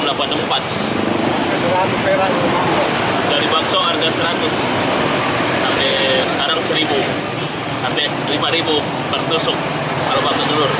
84. 100 perak. Dari bakso harga 100 sampai sekarang 1000 sampai 5000 per tusuk kalau bakso telur.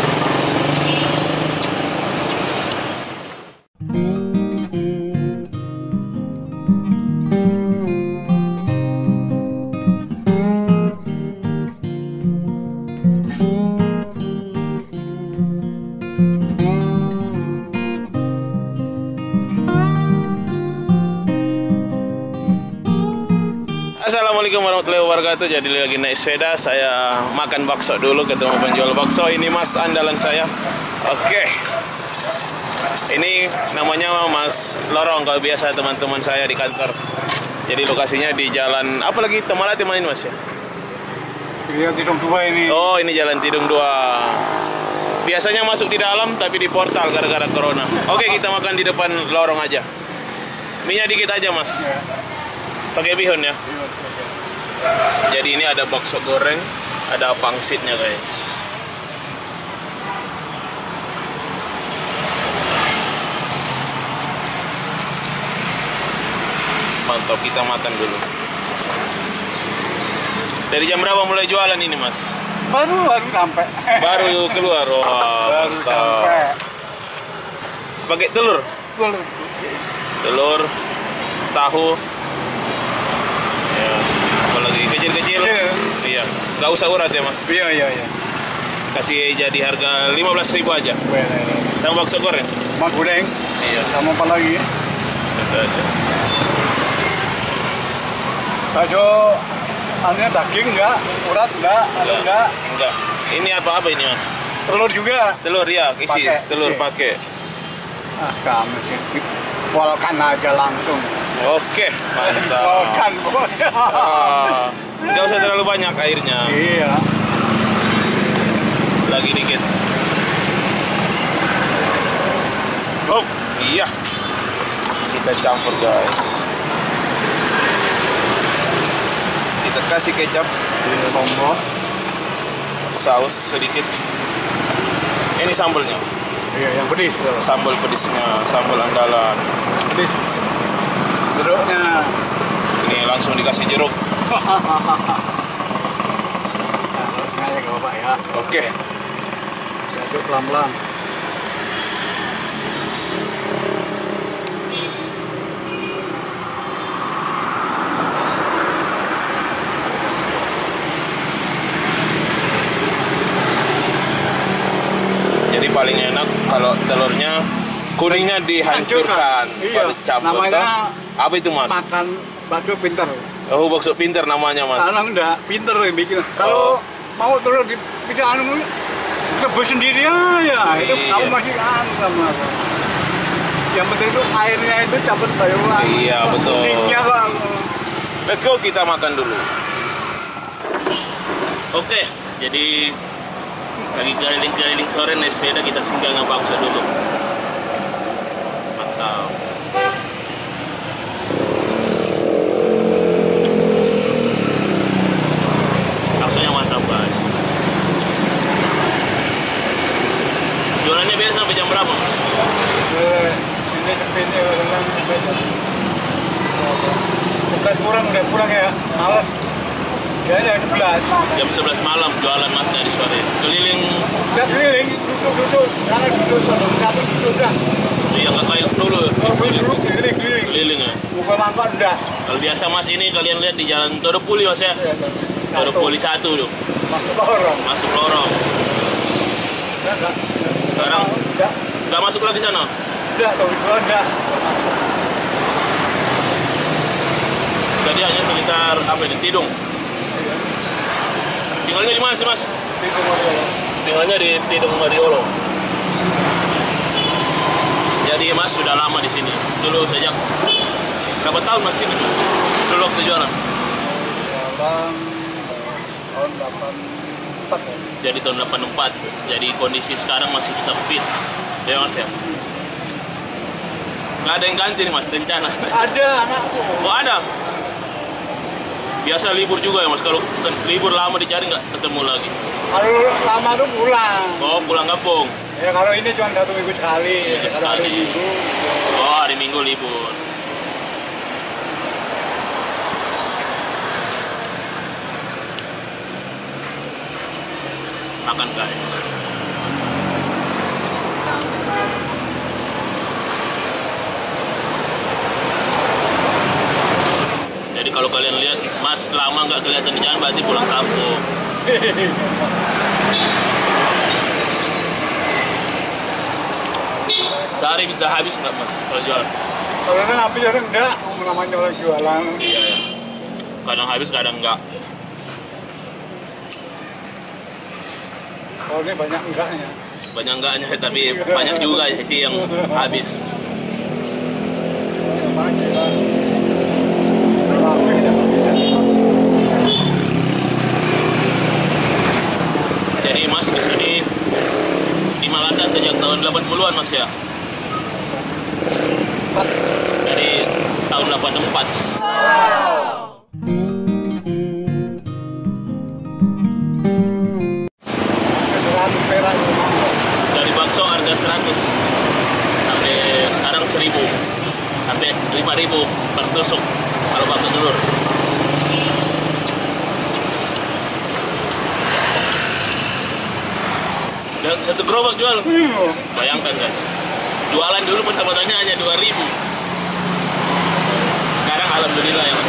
Assalamualaikum warahmatullahi wabarakatuh. Jadi lagi naik sepeda, saya makan bakso dulu, ketemu penjual bakso. Ini mas andalan saya. Oke. Ini namanya Mas Lorong kalau biasa teman-teman saya di kantor. Jadi lokasinya di jalan apa lagi? Tamalate mana ini mas ya? Iya, Tidung 2 ini. Oh, ini jalan Tidung 2. Biasanya masuk di dalam tapi di portal gara-gara corona. Oke, kita makan di depan lorong aja. Minyak dikit aja mas. Ya. Pakai bihun ya. Jadi ini ada bakso goreng, ada pangsitnya guys. Mantap, kita makan dulu. Dari jam berapa mulai jualan ini mas? Baru sampai. Baru keluar. Wah, Baru sampai. pakai telur? Telur, tahu. Ya, apalagi kecil-kecil. Iya, nggak usah urat ya mas. Iya. Kasih jadi harga 15.000 aja. Sama bakso goreng. Mak goreng. Iya. Sama apa lagi? Ada aja. Bakso aneh daging enggak, urat enggak, enggak. Enggak. Ini apa ini mas? Telur juga. Telur ya, isi Pakai, telur isi. pakai. Ah, kamu sih. Polkan aja langsung. Oke, mantap. Polkan. Nggak usah terlalu banyak airnya. Iya. Lagi dikit. Oh, iya. Kita campur guys. Kita kasih kecap, Lombok. saus sedikit. Ini sambalnya. Iya, yang pedis. Sambal pedisnya, sambal andalan. Pedis. Jeruknya. Ini langsung dikasih jeruk. Nah, ya Bapak ya. Oke. Aduk pelan-pelan. Jadi paling enak kalau telurnya kuningnya dihancurkan. Iya. Baru campur. Namanya Apa itu mas? makan bakso pinter. Oh, bakso pinter namanya mas. Karena enggak pinter yang bikin. Kalau mau telur di bisa anu rebus sendiri ya. Itu Iya. kamu masih anu sama. Yang penting itu airnya itu campur sayuran. Iya, betul. Kuningnya kok. Let's go, kita makan dulu. Oke, jadi lagi keliling-keliling sore naik sepeda, kita singgah ngebakso dulu. Mantap. Baksonya mantap guys. Jualannya biasa sampai jam berapa? Ini cepetnya orang bukan kurang ya. Males. Ya 11. Jam 11 malam jualan mas dari sore. Keliling. Udah keliling, duduk. Karena duduk satu duduk dah. Iya, nggak kayak dulu. Duduk keliling. Keliling ya. Bukan mangkok udah. Kalau biasa mas ini kalian lihat di jalan Todopuli mas ya. Todopuli 1 tuh. Masuk lorong. Masuk lorong. Enggak. Sekarang Udah. nggak masuk lagi sana. Udah, tahun kedua udah. Jadi hanya sekitar apa ini Tidung. Tinggalnya di mana sih mas? Tinggalnya di Tidung Mariolo. Jadi mas sudah lama di sini. Dulu sejak berapa tahun mas ini? Dulu waktu jualan. Jalan tahun 84 ya. Jadi tahun 84. Jadi kondisi sekarang masih tetap fit. Ya mas ya. Nggak ada yang ganti nih mas rencana. Ada anakku. Oh ada. Biasa libur juga ya mas. Kalau libur lama dicari nggak ketemu lagi. Kalau lama tuh pulang. Oh pulang kampung. Ya kalau ini cuma 1 minggu sekali. Minggu Kalau hari sekali. Minggu. Oh, hari Minggu libur. Makan guys. Jadi kalau kalian lihat Mas lama nggak kelihatan di jalan berarti pulang kampung. Sehari bisa habis nggak Mas kalau jualan? Kalau kan habis orang enggak, namanya orang jualan. Iya ya. Kadang habis kadang enggak. Kalau ini banyak enggaknya. Banyak enggaknya tapi banyak juga sih yang habis. Banyak lah. Ramai dah. Jadi Mas di sini di Makassar sejak tahun 80-an Mas ya? Dari tahun 84. Dari bakso harga 100 sampai sekarang 1000 sampai 5000 per tusuk kalau bakso telur. Dan satu gerobak jual. Bayangkan guys, jualan dulu pendapatannya hanya 2000. Sekarang alhamdulillah ya Mas.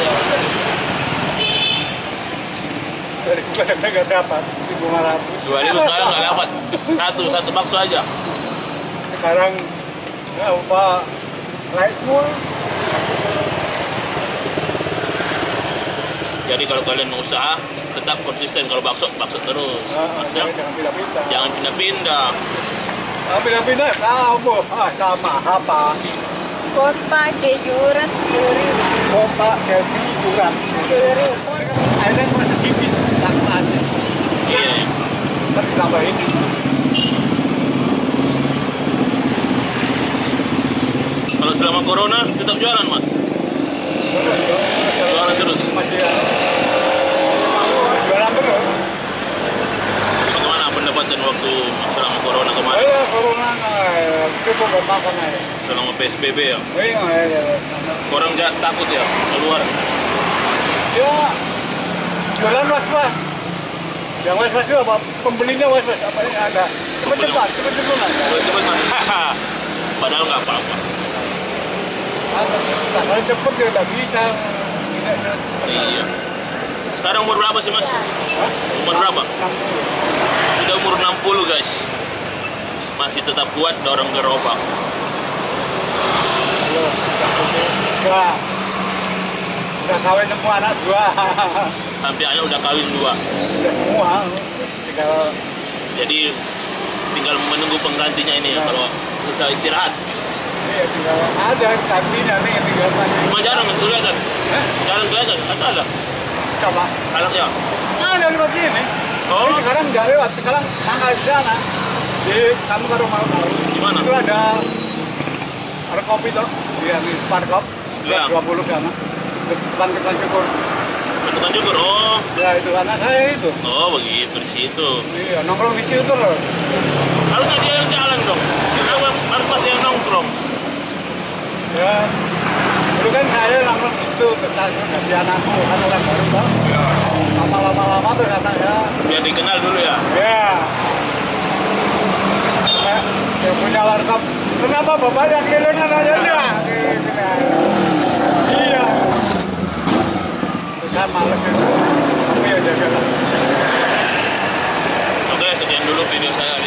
Dari bulan nggak dapat 1.500. 2000 sekarang nggak dapat satu bakso aja. Sekarang ya apa naik semua. Jadi kalau kalian mau usaha tetap konsisten, kalau bakso terus. Mas, ya? Jangan pindah-pindah. Jangan pindah-pindah. Pindah-pindah apa? Sama apa? Kota kejuran 10.000. Kota keju kurang. 10.000. Ada yang masih sedikit aja. Iya ya. Tapi tambahin. Kalau selama corona tetap jualan Mas. Jualan terus. Masih ya. Jualan terus. Bagaimana pendapatan waktu selama corona kemarin? Ya corona cukup buat makan aja. Selama PSBB ya. Iya. Orang takut ya keluar. Ya jualan was-was. Yang was-was itu apa? Pembelinya was-was. Apa ini ada? Cepet-cepet aja. Cepet Mas. Padahal nggak apa-apa. Kalau cepet ya udah bisa. Iya. Sekarang umur berapa sih Mas? Umur berapa? 60. Sudah umur 60 guys. Masih tetap kuat dorong gerobak. Udah kawin semua anak dua. Sampai anak udah kawin 2. Udah semua. Tinggal Jadi tinggal menunggu penggantinya ini ya kalau udah istirahat. iya tinggal ada kantinnya nih tinggal masih. Cuma jarang kelihatan. Jarang kelihatan. Ada. Coba. Anaknya. Ada lewat sini. Oh. Ini sekarang nggak lewat. Sekarang mangga di sana. Di kamu ke rumah Di mana? itu ada kopi tuh. Dia di Parkop. Iya. 20 sana. Depan kita cukur. Bentukan cukur. Oh. Ya itu anak saya itu. Oh begitu di situ. Iya nongkrong di situ loh. Harusnya dia yang jalan dong. Kenapa harus masih yang nongkrong? Ya. Dulu kan saya nongkrong itu kasih anakku kan orang baru kan. Ya. Lama-lama tuh kata ya. Biar dikenal dulu ya. Ya. Saya punya warkop. Kenapa bapak yang kelilingan aja dia? Iya. Saya males itu. Tapi ya jaga lah. Oke, sekian dulu video saya